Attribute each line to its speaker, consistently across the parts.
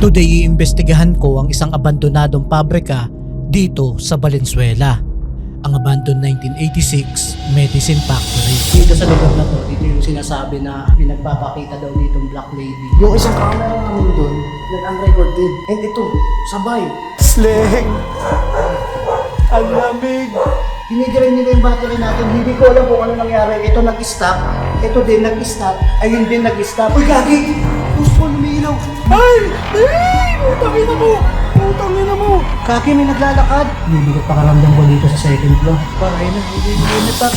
Speaker 1: Today, iimbestigahan ko ang isang abandonadong pabrika dito sa Valenzuela. Ang abandoned 1986 Medicine Factory. Dito sa lugar na to, dito yung sinasabi na may nagpapakita daw ditong Black Lady.
Speaker 2: Yung isang camera namin doon, nag-unrecord din. And ito, sabay.
Speaker 1: Sleng! Ang lamig!
Speaker 2: Dinidiray nila yung battery natin. Hindi ko alam kung ano nangyari. Ito nag-stop. Ito din nag-stop. Ayun din nag-stop. Uy, gagi! Gusto ko lumilaw. Ay! Ay! Utangin na mo! Utangin na mo! Kaki, may naglalakad. Bibigat pakaramdam ko dito sa second floor. Paray na. Hindi pa.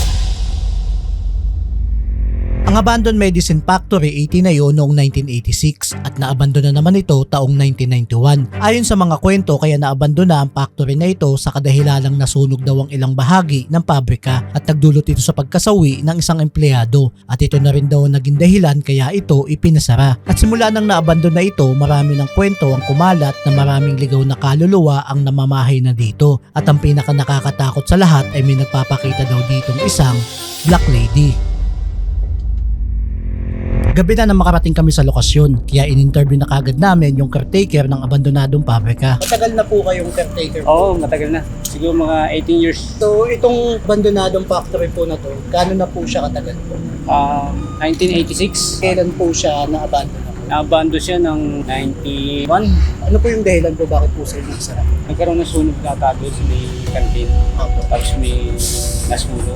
Speaker 1: Ang abandoned Medicine Factory ay itinayo noong 1986 at naabandona naman ito taong 1991. Ayon sa mga kwento, kaya naabandona ang factory na ito sa kadahilalang nasunog daw ang ilang bahagi ng pabrika at nagdulot ito sa pagkasawi ng isang empleyado at ito na rin daw ang naging dahilan kaya ito ipinasara. At simula nang naabandona ito, marami ng kwento ang kumalat na maraming ligaw na kaluluwa ang namamahay na dito at ang pinaka nakakatakot sa lahat ay may nagpapakita daw ditong isang Black Lady. Gabi na nang makarating kami sa lokasyon, kaya in-interview na kagad namin yung caretaker ng abandonadong pabrika.
Speaker 2: Matagal na po kayong caretaker.
Speaker 3: Oo, matagal na. Siguro mga 18 years.
Speaker 2: So, itong abandonadong factory po na to, gaano na po siya katagal po?
Speaker 3: 1986.
Speaker 2: Kailan po siya na-abandon?
Speaker 3: Nabando siya ng 91.
Speaker 2: Ano po yung dahilan po bakit po sila nagsara?
Speaker 3: Nagkaroon ng sunog na tago sa may kantin. Tapos may nasunog.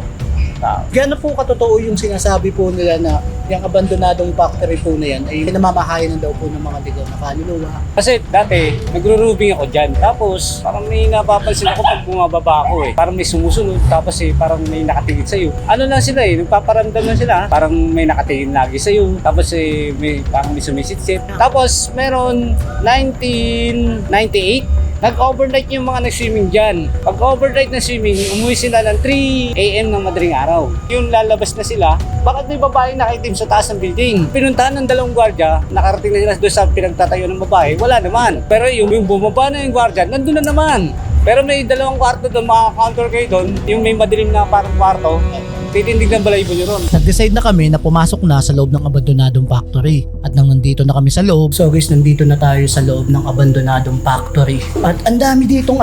Speaker 2: Gaano po katotoo yung sinasabi po nila na yung abandonadong factory po na yan ay pinamamahayan daw po ng mga ligaw na kaluluwa?
Speaker 3: Kasi dati, nagro-rubing ako dyan. Tapos, parang may napapansin ako pag bumababa ako eh. Parang may sumusunod. Tapos parang may nakatingin sa'yo. Ano lang sila eh, nagpaparamdam lang sila. Parang may nakatingin lagi sa'yo. Tapos parang may sumisitsit. Tapos, meron 1998. Nag-overnight yung mga nag-swimming dyan. Pag-overnight na swimming, umuwi sila ng 3 a.m. ng madaling araw. Yung lalabas na sila, bakit may babae nakitim sa taas ng building? Pinuntahan ng dalawang gwardiya, nakarating na sila doon sa pinagtatayo ng babae, wala naman. Pero yung bumaba na yung gwardiya, nandun na naman. Pero may dalawang kwarto doon, makaka-counter kayo doon, yung may madilim na parang kwarto, titindig ng balayibo nyo ron.
Speaker 1: Nag-decide na kami na pumasok na sa loob ng abandonadong factory at nang nandito na kami sa loob.
Speaker 2: So guys, nandito na tayo sa loob ng abandonadong factory. At ang dami ditong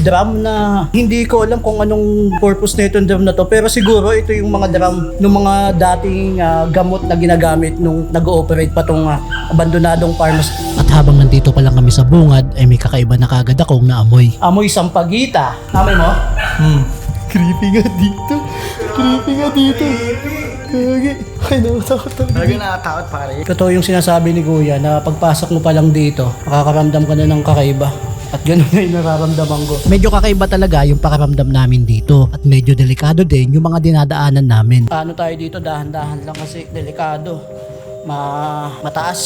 Speaker 2: drum na hindi ko alam kung anong purpose na itong drum na to. Pero siguro ito yung mga drum ng mga dating gamot na ginagamit nung nag-ooperate pa tong abandonadong pharmacy.
Speaker 1: At habang nandito pa lang kami sa bungad ay may kakaiba na kagad akong naamoy.
Speaker 2: Amoy sampagita. Amoy mo?
Speaker 1: Creepy nga dito. Ay, nakatakot talaga.
Speaker 2: Talaga nakatakot pare. Totoo yung sinasabi ni Kuya na pagpasok mo pa lang dito, makakaramdam ka na ng kakaiba. At ganun na yung nararamdaman ko.
Speaker 1: Medyo kakaiba talaga yung pakaramdam namin dito at medyo delikado din yung mga dinadaanan namin.
Speaker 2: Paano tayo dito? Dahan-dahan lang kasi delikado. Mataas.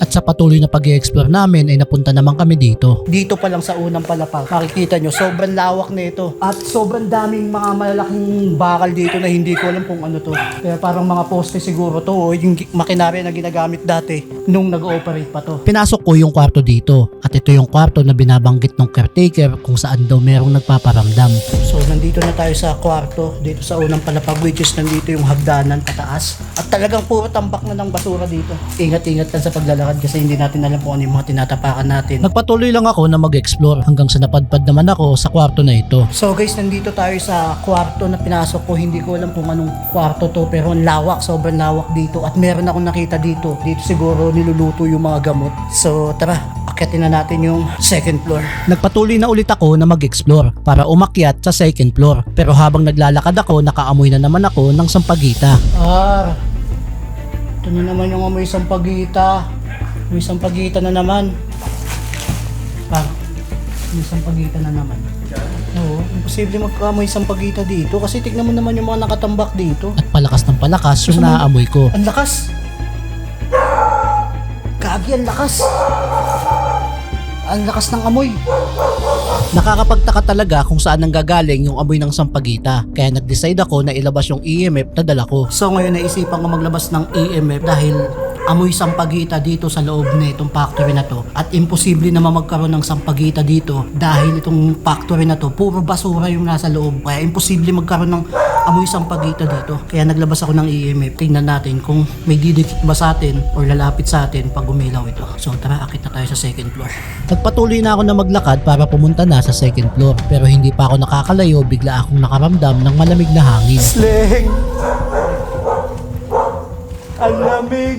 Speaker 1: At sa patuloy na pag-i-explore namin ay napunta naman kami dito.
Speaker 2: Dito pa lang sa unang palapag, makikita nyo, sobrang lawak na ito. At sobrang daming mga malalaking bakal dito na hindi ko alam kung ano to. Kaya parang mga poste siguro to, o yung makinarya na ginagamit dati nung nag-ooperate pa to.
Speaker 1: Pinasok ko yung kwarto dito at ito yung kwarto na binabanggit ng caretaker kung saan daw merong nagpaparamdam.
Speaker 2: So nandito na tayo sa kwarto, dito sa unang palapag, which is nandito yung hagdanan pataas. At talagang puro tambak na ng basura dito. Ingat-ingat lang sa paglalakad kasi hindi natin alam kung ano yung mga tinatapakan natin.
Speaker 1: Nagpatuloy lang ako na mag-explore hanggang sa napadpad naman ako sa kwarto na ito.
Speaker 2: So guys, nandito tayo sa kwarto na pinasok ko. Hindi ko alam kung anong kwarto to, pero ang lawak, sobrang lawak dito. At meron akong nakita dito. Dito siguro niluluto yung mga gamot. So tara, akyatin na natin yung second floor.
Speaker 1: Nagpatuloy na ulit ako na mag-explore para umakyat sa second floor. Pero habang naglalakad ako, nakaamoy na naman ako ng sampagita.
Speaker 2: Ito na naman yung amoy sampagita. May sampagita na naman. May sampagita na naman. Oo, imposible magkaamoy sampagita dito kasi tignan mo naman yung mga nakatambak dito.
Speaker 1: At palakas ng palakas yung naaamoy ko.
Speaker 2: Ang lakas! Kagi, ang lakas! Ang lakas ng amoy.
Speaker 1: Nakakapagtaka talaga kung saan nanggagaling yung amoy ng sampagita. Kaya nag-decide ako na ilabas yung EMF na dala ko.
Speaker 2: So ngayon naisipan ko maglabas ng EMF dahil
Speaker 1: amoy sampagita dito sa loob na itong factory na to. At imposible naman magkaroon ng sampagita dito dahil itong factory na to, puro basura yung nasa loob. Kaya imposible magkaroon ng amoy sampagita dito. Kaya naglabas ako ng EMF. Tingnan natin kung may didikit ba sa atin or lalapit sa atin pag umilaw ito. So tara, akit na tayo sa second floor. Nagpatuloy na ako na maglakad para pumunta na sa second floor. Pero hindi pa ako nakakalayo, bigla akong nakaramdam ng malamig na hangin.
Speaker 2: Sleng! Ang lamig!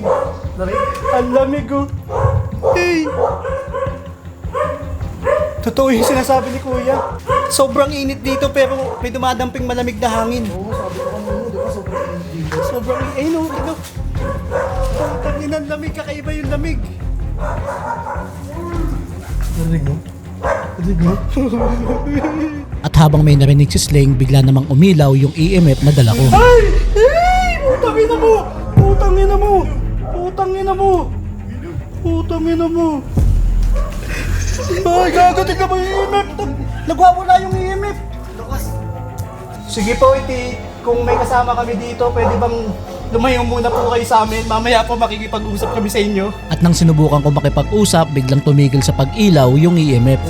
Speaker 2: Ang lamig oh! Hey! Totoo yung sinasabi ni Kuya. Sobrang init dito pero may dumadamping malamig na hangin. Oo, sabi ko kanina, di ba? Sobrang init dito. Sobrang init. Ayun oh, ito. Ang inang lamig, kakaiba yung lamig. Narinig mo? Narinig mo?
Speaker 1: At habang may narinig si Sling, bigla namang umilaw yung EMF na dala ko.
Speaker 2: Ay! Ay! Putang ina mo! Putang ina mo! Putang ina mo! Putang ina mo! Ay, gago! Tignan mo yung EMF! Nagwawala yung EMF! Sige po, iti. Kung may kasama kami dito, pwede bang lumayo muna po kayo sa amin? Mamaya po makikipag-usap kami sa inyo.
Speaker 1: At nang sinubukan ko makipag-usap, biglang tumigil sa pag-ilaw yung EMF.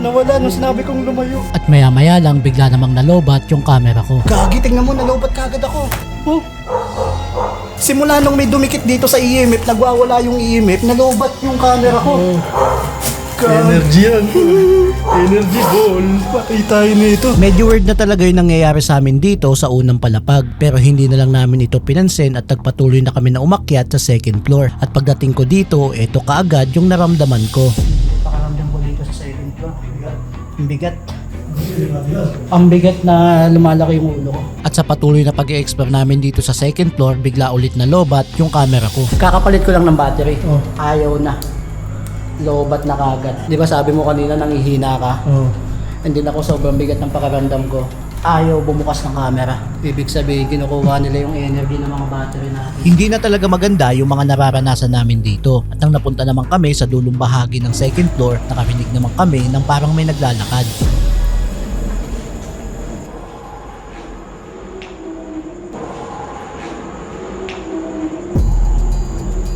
Speaker 2: Nawala nung sinabi kong lumayo.
Speaker 1: At maya-maya lang bigla namang nalobat yung camera ko.
Speaker 2: Gagi, tingnan mo, nalobat kagad ako. Oh. Simula nung may dumikit dito sa EMF, nagwawala yung EMF, nalobat yung camera ko. Energy yan. Energy ball. Patay tayo nito.
Speaker 1: Medyo weird na talaga yung nangyayari sa amin dito sa unang palapag. Pero hindi na lang namin ito pinansin at nagpatuloy na kami na umakyat sa second floor. At pagdating ko dito, eto kaagad yung naramdaman ko.
Speaker 2: Pakaramdam ko dito sa second floor. Ang bigat.
Speaker 1: Ang bigat na lumalaki yung ulo ko. At sa patuloy na pag-i-explore namin dito sa second floor, bigla ulit na lobat yung camera ko. Kakapalit ko lang ng battery.
Speaker 2: Oh.
Speaker 1: Ayaw na. Lobat na kagad. Di ba sabi mo kanina nangihina ka?
Speaker 2: Oh.
Speaker 1: Hindi na ako sobrang bigat ng pakaramdam ko. Ayaw bumukas ng camera. Ibig sabihin, kinukuha nila yung energy ng mga battery natin. Hindi na talaga maganda yung mga nararanasan namin dito. At nang napunta naman kami sa dulong bahagi ng second floor, nakarinig naman kami ng parang may naglalakad.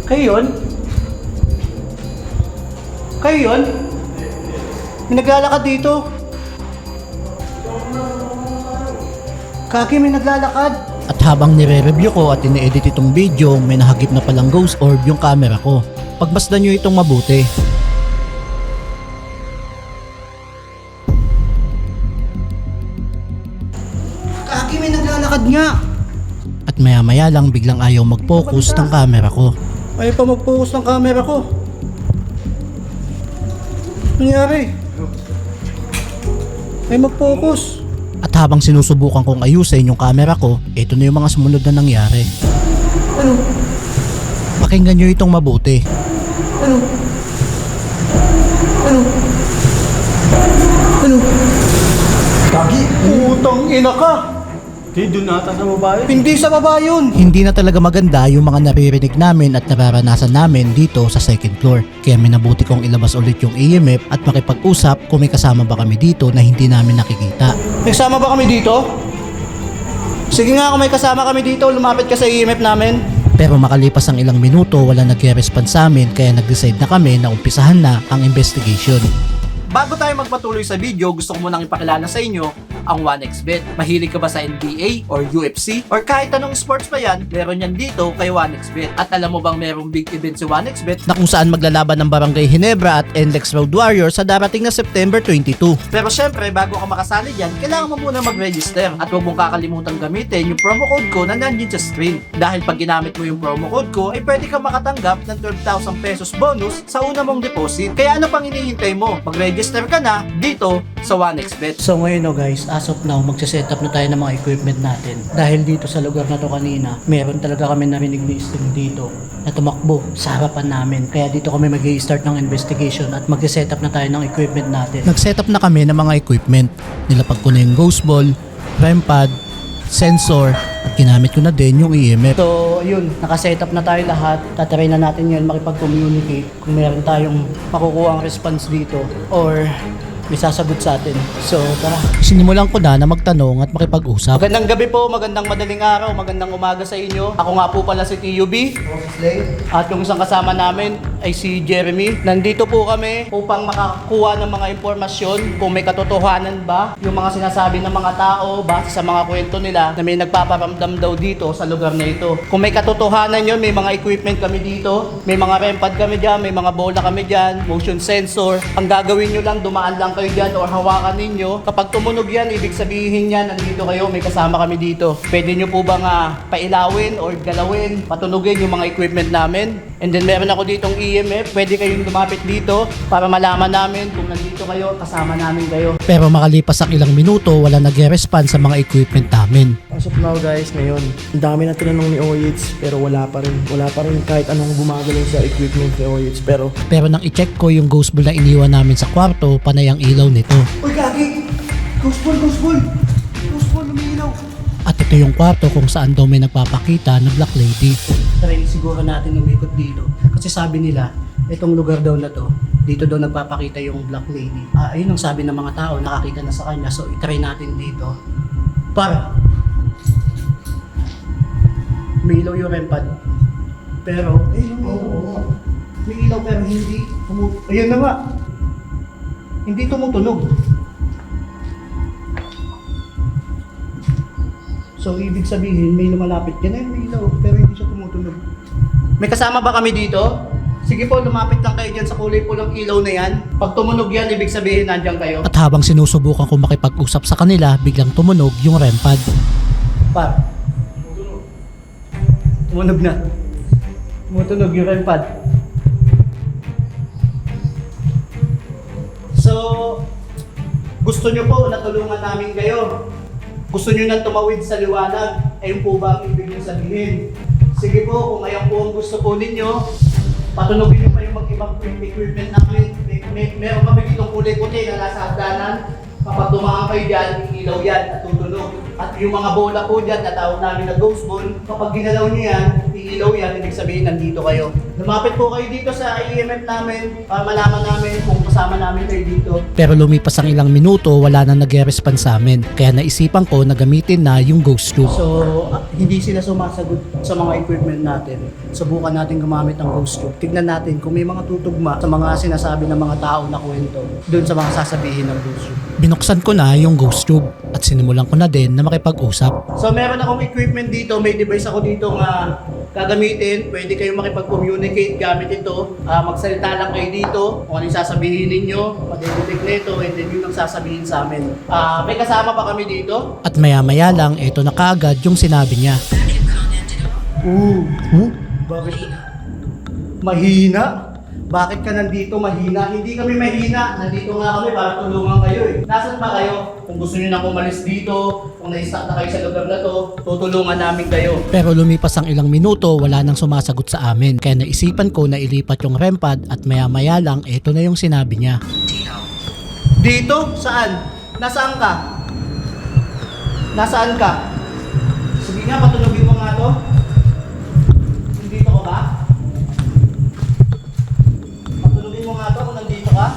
Speaker 2: Kayo yun? Kayo yun? May naglalakad dito. Kaki, may naglalakad.
Speaker 1: At habang nire-review ko at ine-edit itong video, may nahagip na palang ghost orb yung camera ko. Pagmasdan nyo itong mabuti.
Speaker 2: Kaki, may naglalakad nga.
Speaker 1: At maya-maya lang biglang ayaw mag-focus ng camera ko.
Speaker 2: Ayaw pa mag-focus ng camera ko. Nangyari? Ay mag-focus.
Speaker 1: At habang sinusubukan kong ayusin yung camera ko, ito na yung mga sumunod na nangyari.
Speaker 2: Ano?
Speaker 1: Pakinggan nyo itong mabuti.
Speaker 2: Ano? Ano? Ano? Kagi, putang ina ka! Doon nata sa babae? Hindi sa babae yun!
Speaker 1: Hindi na talaga maganda yung mga naririnig namin at nararanasan namin dito sa second floor. Kaya minabuti kong ilabas ulit yung EMF at makipag-usap kung may kasama ba kami dito na hindi namin nakikita.
Speaker 2: May kasama ba kami dito? Sige nga, kung may kasama kami dito, lumapit ka sa EMF namin.
Speaker 1: Pero makalipas ang ilang minuto, wala nagre-response sa amin kaya nag-decide na kami na umpisahan na ang investigation.
Speaker 4: Bago tayo magpatuloy sa video, gusto ko munang ipakilala sa inyo ang 1xBet. Mahilig ka ba sa NBA or UFC or kahit anong sports pa yan, meron yan dito kay 1xBet. At alam mo bang merong big event si 1xBet?
Speaker 1: Na kung saan maglalaban ng Barangay Ginebra at NLEX Road Warriors sa darating na September 22.
Speaker 4: Pero syempre, bago ka makasali dyan, kailangan mo muna mag-register. At huwag mong kakalimutan gamitin yung promo code ko na nandiyan sa screen. Dahil pag ginamit mo yung promo code ko, ay pwede ka makatanggap ng 12,000 pesos bonus sa una mong deposit. Kaya ano pang hinihintay mo? Mag-register ka na dito sa 1xBet.
Speaker 1: So ngayon guys, as of now, magsiset up na tayo ng mga equipment natin. Dahil dito sa lugar na to kanina, meron talaga kami narinig na string dito na tumakbo sa harapan namin. Kaya dito kami mag-i-start ng investigation at magsiset up na tayo ng equipment natin. Nag-set up na kami ng mga equipment. Nilapag ko na yung ghost ball, REM pad, sensor, at ginamit ko na din yung EMF.
Speaker 2: So, yun, nakaset up na tayo lahat. Tatry na natin yun makipag-communicate kung meron tayong makukuha ang response dito or
Speaker 1: may sasagot sa atin. So tara. Sinimulan ko na magtanong at makipag-usap.
Speaker 4: Magandang gabi po, magandang madaling araw, magandang umaga sa inyo. Ako nga po pala si TUB. At yung isang kasama namin ay si Jeremy. Nandito po kami upang makakuha ng mga impormasyon kung may katotohanan ba yung mga sinasabi ng mga tao base sa mga kwento nila na may nagpaparamdam daw dito sa lugar na ito. Kung may katotohanan yun, may mga equipment kami dito, may mga REM pad kami dyan, may mga bola kami dyan, motion sensor. Ang gagawin nyo lang, dumaan lang kayo dyan or hawakan ninyo. Kapag tumunog yan, ibig sabihin yan, nandito kayo, may kasama kami dito. Pwede nyo po bang pailawin or galawin, patunugin yung mga equipment namin. And then meron ako ditong EMF, pwede kayong lumapit dito para malaman namin kung nandito kayo, kasama namin kayo.
Speaker 1: Pero makalipas ang ilang minuto, wala nag-respond sa mga equipment namin.
Speaker 5: As of now guys, ngayon, ang dami na tinanong ni OH pero wala pa rin kahit anong gumagalaw sa equipment ni OH
Speaker 1: Pero nang i-check ko yung ghost ball na iniwan namin sa kwarto, panay ang ilaw nito.
Speaker 2: Uy, gagi! Ghost ball! Ghost ball, umiilaw!
Speaker 1: At ito yung kwarto kung saan daw may nagpapakita na Black Lady.
Speaker 2: Try siguro natin umikot dito. Kasi sabi nila, itong lugar daw na to, dito daw nagpapakita yung Black Lady. Ayun ang sabi ng mga tao, nakakita na sa kanya. So, itry natin dito. Para may ilaw yung REM pad. Pero, may ilaw pero hindi ayun na nga. Hindi tumutunog. So, ibig sabihin, may lumalapit ka na may ilaw, pero hindi siya tumutunog.
Speaker 4: May kasama ba kami dito? Sige po, lumapit lang kayo dyan sa kulay pulang ilaw na yan. Pag tumunog yan, ibig sabihin nandyan kayo.
Speaker 1: At habang sinusubukan ko makipag-usap sa kanila, biglang tumunog yung REM pad.
Speaker 2: Par. Tumunog na. Tumutunog yung REM pad. So, gusto nyo po na tulungan namin kayo. Gusto nyo na tumawid sa liwanag. Ayun po ba ang ibig nyo sabihin? Sige po, kung ayan po ang gusto po ninyo, patunogin nyo pa yung mag-ibang equipment namin. Meron kami ditong kulay puti na nasa hagdanan. Kapag dumaan kayo dyan, ilaw yan at tutunog. At yung mga bola po dyan, na tawag namin na ghost ball, kapag ginalaw nyo yan, iilaw yan, ibig sabihin nandito kayo. Lumapit po kayo dito sa EMF namin para malaman namin kung kasama namin kayo dito.
Speaker 1: Pero lumipas ang ilang minuto, wala na nag-respond sa amin. Kaya naisipan ko na gamitin na yung ghost tube.
Speaker 2: So, hindi sila sumasagot sa mga equipment natin. Subukan natin gumamit ng ghost tube. Tignan natin kung may mga tutugma sa mga sinasabi ng mga tao na kwento doon sa mga sasabihin ng ghost tube.
Speaker 1: Binuksan ko na yung ghost tube at sinimulan ko na din na makipag-usap.
Speaker 4: So meron akong equipment dito, may device ako dito nga gagamitin. Pwede kayong makipag-communicate gamit ito. Magsalita lang kayo dito kung ano yung sasabihin ninyo, madidetect nito, and then yun ang sasabihin sa amin. May kasama pa kami dito.
Speaker 1: At maya-maya lang, ito na kaagad yung sinabi niya.
Speaker 2: Bakit? Mahina? Bakit ka nandito mahina? Hindi kami mahina. Nandito nga kami para tulungan kayo eh. Nasaan ba kayo? Kung gusto nyo nang umalis dito, kung na-stuck na kayo sa lugar na to, tutulungan namin kayo.
Speaker 1: Pero lumipas ang ilang minuto, wala nang sumasagot sa amin. Kaya naisipan ko na ilipat yung REM pad at maya-maya lang, ito na yung sinabi niya.
Speaker 4: Dito? Saan? Nasaan ka? Nasaan ka? Sige nga, patulogin mo nga to. Nandito ka ba? Patulogin mo nga to kung nandito ka.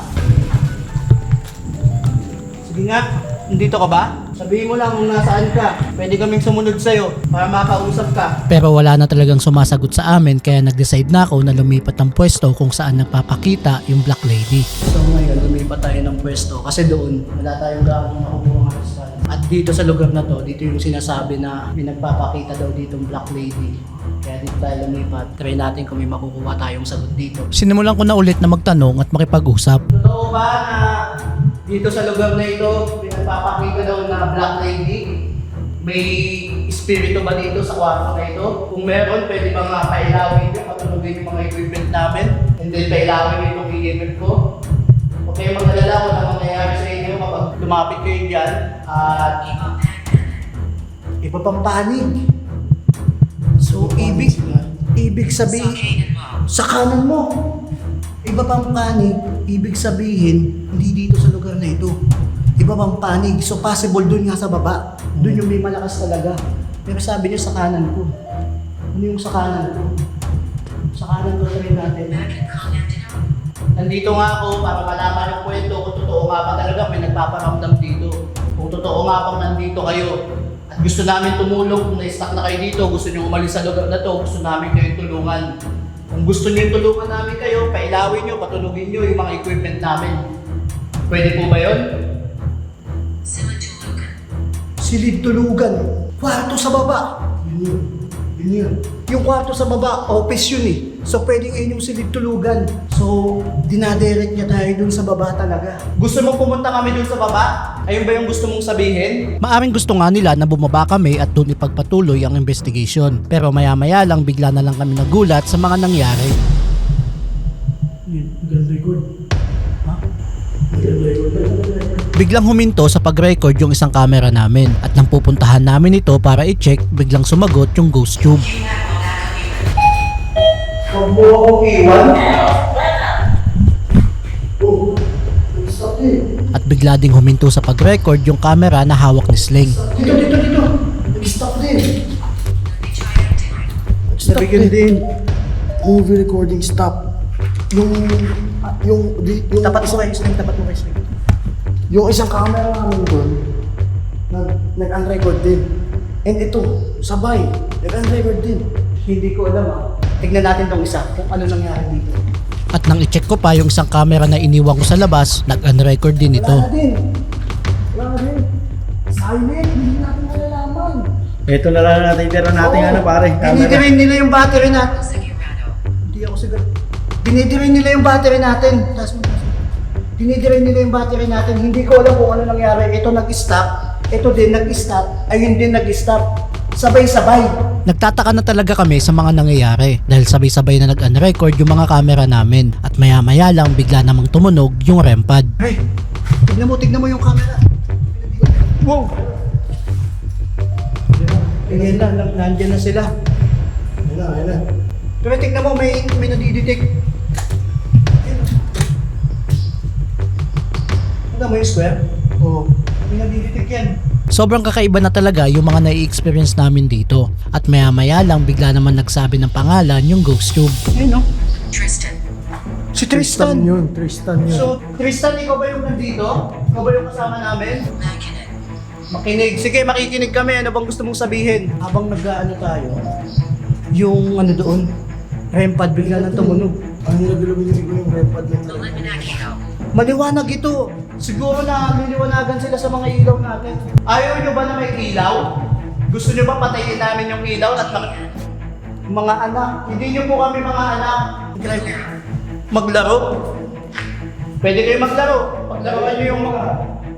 Speaker 4: Sige nga, nandito ka ba? Sabihin mo lang kung nasaan ka. Pwede kaming sumunod sa'yo para makausap ka.
Speaker 1: Pero wala na talagang sumasagot sa amin kaya nag-decide na ako na lumipat ng pwesto kung saan nagpapakita yung Black Lady.
Speaker 2: So ngayon, lumipat tayo ng pwesto kasi doon, wala tayong gaano nakukuha ng response. At dito sa lugar na to, dito yung sinasabi na may nagpapakita daw ditong Black Lady. Kaya dito tayo lumipat. Try natin kung may makukuha tayong sagot dito.
Speaker 1: Sinimulan ko na ulit na magtanong at makipag-usap.
Speaker 4: Totoo ba na dito sa lugar na ito, pinagpapakita daw na Black Lady? May espiritu ba dito sa kwarto na ito? Kung meron, pwede ba nga pailawin nyo, patulogin yung mga equipment namin, and then pailawin nyo itong EMF ko? Huwag kayong mag-alala kung ano mangyayari sa inyo kapag lumapit kayo dyan at
Speaker 2: Iba pang panig. So, ibig sabihin, sa kanan mo. Iba pang panig, ibig sabihin, hindi dito sa lugar na ito. Iba pang panig. So, possible dun nga sa baba. Dun yung may malakas talaga. Pero sabi niya sa kanan ko. Ano yung sa kanan ko? Sa kanan ko rin natin.
Speaker 4: nandito nga ako para malaman yung kwento kung totoo totoo nga ba talaga may nagpaparamdam dito. Kung totoo nga bang nandito kayo at gusto namin tumulong, kung na-stuck na kayo dito, gusto nyo umalis sa lugar na to, gusto namin kayong tulungan. Kung gusto nyo tulungan namin kayo, pailawin nyo, patulugin nyo yung mga equipment namin. Pwede po ba yun?
Speaker 2: Silid tulugan. Kwarto sa baba. Yun yun. Yung kwarto sa baba, office yun eh. So pwedeng ayun yung silid tulugan. So, dinadirect niya tayo dun sa baba talaga.
Speaker 4: Gusto mong pumunta kami dun sa baba? Ayun ba yung gusto mong sabihin?
Speaker 1: Maaring gusto nga nila na bumaba kami at doon ipagpatuloy ang investigation. Pero maya-maya lang bigla na lang kami nagulat sa mga nangyari. Biglang huminto sa pag-record yung isang camera namin at nang pupuntahan namin ito para i-check, biglang sumagot yung ghost tube.
Speaker 2: Huwag mo akong iwan. Oh, stop eh.
Speaker 1: At bigla ding huminto sa pag-record yung camera na hawak ni Sling.
Speaker 2: Dito. Nag-stop din.
Speaker 5: Nabigyan din. Movie recording stop. Yung
Speaker 2: Tapat mo kayo, Sling. Tapat mo kayo, Sling.
Speaker 5: yung isang camera namin doon, nag-unrecord din. And ito, sabay, nag-unrecord din.
Speaker 2: Hindi ko alam Tignan natin tong isa kung ano nangyari dito.
Speaker 1: At nang i-check ko pa yung isang camera na iniwan ko sa labas, nag-unrecord din ito.
Speaker 5: Wala na din. Silent, hindi natin malalaman.
Speaker 3: Ito na lang natin tira natin pare.
Speaker 2: Dinidirin nila yung battery natin. Hindi ako siguro. Dinidirin nila yung battery natin. Dinidirin nila yung battery natin. Hindi ko alam kung ano nangyari. Ito nag-stop. Ito din nag-stop. Ayun din nag-stop. Sabay-sabay.
Speaker 1: Nagtataka na talaga kami sa mga nangyayari dahil sabay-sabay na nag-unrecord yung mga camera namin at maya-maya lang bigla namang tumunog yung REM pad.
Speaker 2: Hey, tignan mo yung camera. Wow! Tingnan lang, nandiyan na sila.
Speaker 5: Ayun na.
Speaker 2: Pero tignan mo, may nadidetect. Tignan mo yung square? Oo. May nadidetect yan.
Speaker 1: Sobrang kakaiba na talaga yung mga nai-experience namin dito at maya-maya lang bigla naman nagsabi ng pangalan yung ghost tube.
Speaker 2: Ayun no?
Speaker 6: Tristan.
Speaker 2: Si Tristan.
Speaker 5: Tristan yun.
Speaker 2: So, Tristan, ikaw ba yung nandito? Ikaw ba yung kasama namin? Makinig. Sige, makikinig kami. Ano bang gusto mong sabihin? Habang nag-ano tayo, yung ano doon, REM pad bigla nang tumunog.
Speaker 5: Ano nagulong yung repad na
Speaker 2: Maliwanag ito. Siguro na liliwanagan sila sa mga ilaw natin.
Speaker 4: Ayaw nyo ba na may ilaw? Gusto nyo ba patayin namin yung ilaw at
Speaker 2: Mga anak.
Speaker 4: hindi nyo po kami mga anak? Maglaro? Pwede kayo maglaro.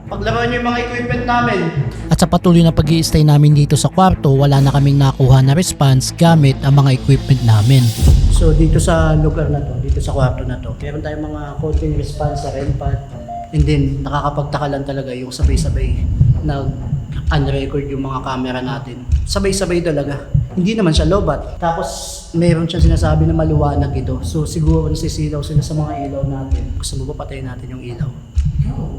Speaker 4: Paglaruan nyo yung mga equipment namin.
Speaker 1: At sa patuloy na pag-i-stay namin dito sa kwarto, wala na kaming nakuha na response gamit ang mga equipment namin.
Speaker 2: So dito sa lugar na to, dito sa kwarto na to, meron tayong mga konting response sa REM pad. And then, nakakapagtaka lang talaga yung sabay-sabay nag-unrecord yung mga camera natin. Sabay-sabay talaga. Hindi naman siya lobat. Tapos, meron siyang sinasabi na maliwanag ito. So, siguro nasisilaw sila sa mga ilaw natin. Gusto mo ba patayin natin yung ilaw?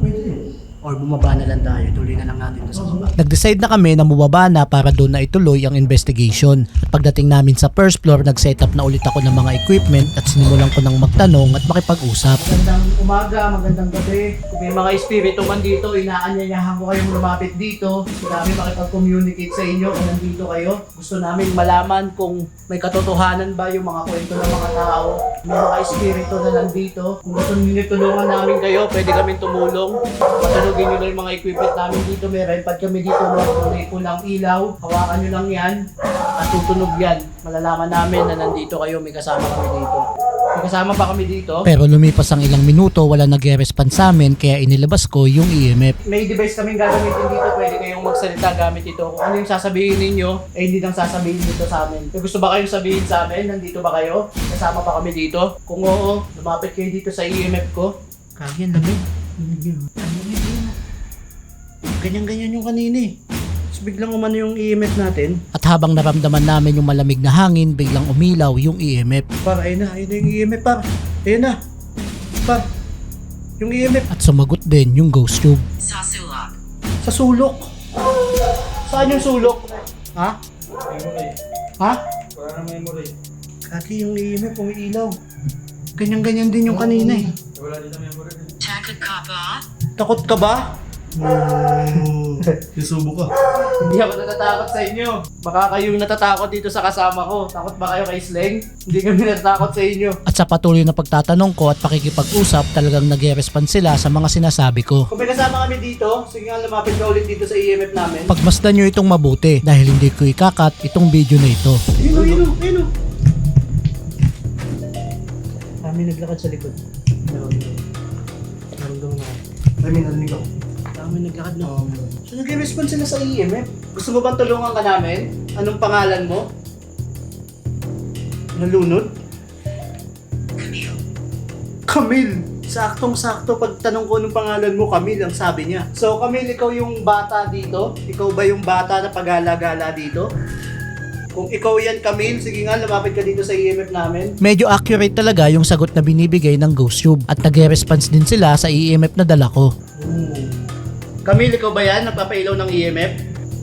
Speaker 5: Pwede.
Speaker 2: Or bumaba na lang tayo, tuloy na lang natin ito sa baba.
Speaker 1: Nag-decide na kami na bumaba na para doon na ituloy ang investigation. At pagdating namin sa first floor, nag-setup na ulit ako ng mga equipment at sinimulan ko ng magtanong at makipag-usap.
Speaker 2: Magandang umaga, magandang gabi. Kung may mga espiritu man dito, inaanyayahan ko kayong lumapit dito. Gusto namin makipag-communicate sa inyo kung nandito kayo. Gusto namin malaman kung may katotohanan ba yung mga kwento ng mga tao. May mga espiritu na nandito. Kung gusto niyo tulungan namin kayo, pwede kami tumulong. Patunugin nyo lang yung mga equipment namin dito. May REM pad kami dito. May pulang ilaw. Hawakan nyo lang yan. At tutunog yan. Malalaman namin na nandito kayo. May kasama kami dito. May kasama pa kami dito.
Speaker 1: Pero lumipas ang ilang minuto, wala nag-response sa amin kaya inilabas ko yung EMF.
Speaker 2: May device kaming gagamitin dito, pwede kayong magsalita gamit ito. Kung ano yung sasabihin ninyo, hindi nang sasabihin dito sa amin. Kung gusto ba kayong sabihin sa amin, nandito ba kayo? Kasama pa kami dito? Kung oo, lumapit kayo dito sa EMF ko. Kagyan, lamig. Ganyan-ganyan yung kanina eh. Tapos biglang umano yung EMF natin.
Speaker 1: At habang naramdaman namin yung malamig na hangin, biglang umilaw yung EMF.
Speaker 2: Par, ayun na yung EMF, par. Ayun na. Par, yung EMF
Speaker 1: At sumagot din yung ghost tube.
Speaker 2: sa sulok. Saan yung sulok? Ha? Ha?
Speaker 5: Para na memory.
Speaker 2: Kaki yung EMF, umiilaw. Ganyan-ganyan din yung kanina eh.
Speaker 5: Wala dito memory.
Speaker 4: Takot ka ba?
Speaker 5: Susubo ka.
Speaker 4: Hindi ako natatakot sa inyo. Baka kayong natatakot dito sa kasama ko. Takot ba kayo kay Sleng? Hindi kami natatakot sa inyo.
Speaker 1: At sa patuloy na pagtatanong ko at pakikipag-usap, talagang nag-respond sila sa mga sinasabi ko.
Speaker 4: Kung may kasama kami dito, sige nga lumapit ka ulit dito sa EMF namin.
Speaker 1: Pagmasdan nyo itong mabuti dahil hindi ko ikakat itong video na ito.
Speaker 4: Ayun. Kami naglakad sa likod.
Speaker 5: Naramdaman ako. Ay, may narinig ako.
Speaker 4: Kami naglakad na. So nag-respond sila sa EMF. Gusto mo bang tulungan ka namin? Anong pangalan mo? Nalunod? Camille. Saktong-sakto pagtanong ko anong pangalan mo, Camille ang sabi niya. So Camille, ikaw yung bata dito? Ikaw ba yung bata na paghala-gala dito? Kung ikaw yan, Camille, sige nga, lumapit ka dito sa EMF namin.
Speaker 1: Medyo accurate talaga yung sagot na binibigay ng GhostTube at nag-response din sila sa EMF na dala ko.
Speaker 4: Camille, ikaw ba yan? Nagpapailaw ng EMF?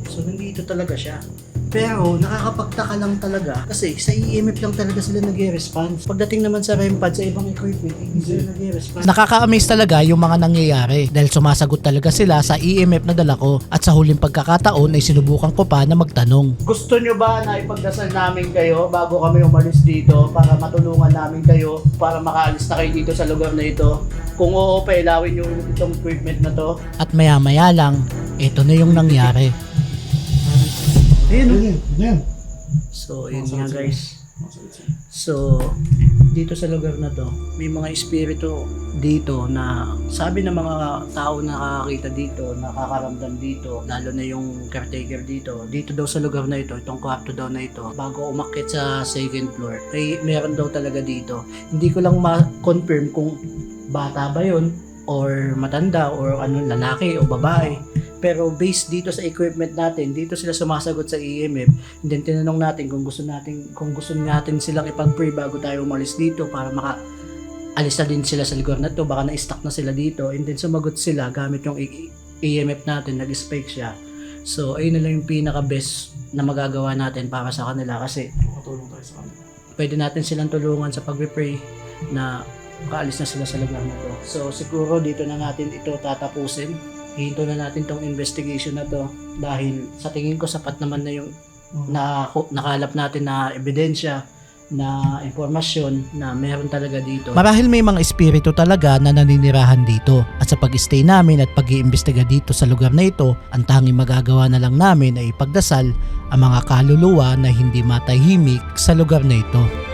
Speaker 4: So, nandito talaga siya. Pero, nakakapagtaka lang talaga kasi sa EMF lang talaga sila nag-response. Pagdating naman sa REM pad, sa ibang equipment, hindi sila nag-response.
Speaker 1: Nakaka-amaze talaga yung mga nangyayari dahil sumasagot talaga sila sa EMF na dala ko at sa huling pagkakataon ay sinubukan ko pa na magtanong.
Speaker 4: Gusto nyo ba na ipagdasal namin kayo bago kami umalis dito para matulungan namin kayo para makaalis na kayo dito sa lugar na ito? Kung oo, pailawin yung itong equipment na to.
Speaker 1: At maya-maya lang, ito na yung nangyari.
Speaker 5: Yan.
Speaker 4: So, yun nga guys. So, dito sa lugar na to, may mga espiritu dito na sabi ng mga tao na nakakakita dito, nakakaramdam dito, lalo na yung caretaker dito daw sa lugar na ito, itong kwarto daw na ito, bago umakyat sa second floor, ay meron daw talaga dito. Hindi ko lang ma-confirm kung bata ba yun, or matanda, or ano, lalaki o babae. Pero based dito sa equipment natin, dito sila sumasagot sa EMF. And then tinanong natin kung gusto natin silang ipag-pray bago tayo umalis dito para alis na din sila sa lugar na to, baka na-stuck na sila dito. And then sumagot sila gamit yung EMF natin, nag-spike siya. So ayun na lang yung pinaka-best na magagawa natin para sa kanila kasi
Speaker 5: Makatulong tayo sa kanila.
Speaker 4: pwede natin silang tulungan sa pag-pray na kaalis na sila sa lugar na to. So siguro dito na natin ito tatapusin. Hihinto na natin tong investigation na to dahil sa tingin ko sapat naman na yung nakalap natin na ebidensya, na impormasyon na meron talaga dito.
Speaker 1: Marahil may mga espiritu talaga na naninirahan dito at sa pag-stay namin at pag-iimbestiga dito sa lugar na ito, ang tanging magagawa na lang namin ay ipagdasal ang mga kaluluwa na hindi matahimik sa lugar na ito.